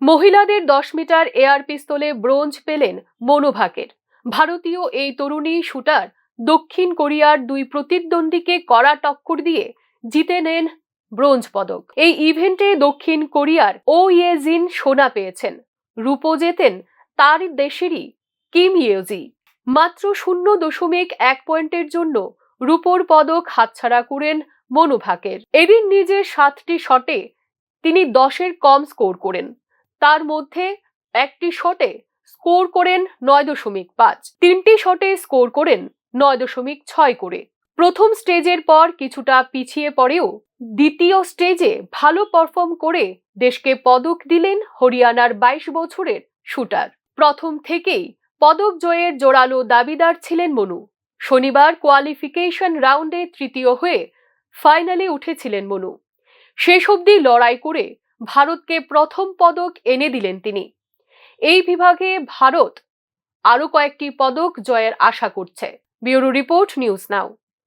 মহিলাদের 10 metre air পিস্তলে bronze পেলেন মনু ভাকের। ভারতীয় এই তরুণী শুটার দক্ষিণ কোরিয়ার দুই প্রতিদ্বন্দ্বীকে কড়া টক্কর দিয়ে জিতে নেন ব্রোঞ্জ পদক। এই ইভেন্টে দক্ষিণ কোরিয়ার ও ইয়ে-জিন সোনা পেয়েছেন। রূপো জেতেন তার দেশেরই কিম ইয়ে-জি। মাত্র 0.1 পয়েন্টের জন্য রূপোর পদক হাতছাড়া করেন মনু ভাকের। এদিন নিজের 7টি শটে তিনি 10-এর কম স্কোর করেন। তার মধ্যে একটি শটে স্কোর করেন 9.5, 3টি শটে স্কোর করেন 9.6 করে। প্রথম স্টেজের পর কিছুটা পিছিয়ে পড়েও দ্বিতীয় স্টেজে ভালো পারফর্ম করে দেশকে পদক দিলেন হরিয়ানার 22 বছরের শুটার। প্রথম থেকেই পদক জয়ের জোরালো দাবিদার ছিলেন মনু। শনিবার কোয়ালিফিকেশন রাউন্ডে তৃতীয় হয়ে ফাইনালে উঠেছিলেন মনু। শেষ অবধি লড়াই করে ভারতকে প্রথম পদক এনে দিলেন তিনি। এই বিভাগে ভারত আরো কয়েকটি পদক জয়ের আশা করছে। Bureau report, news now.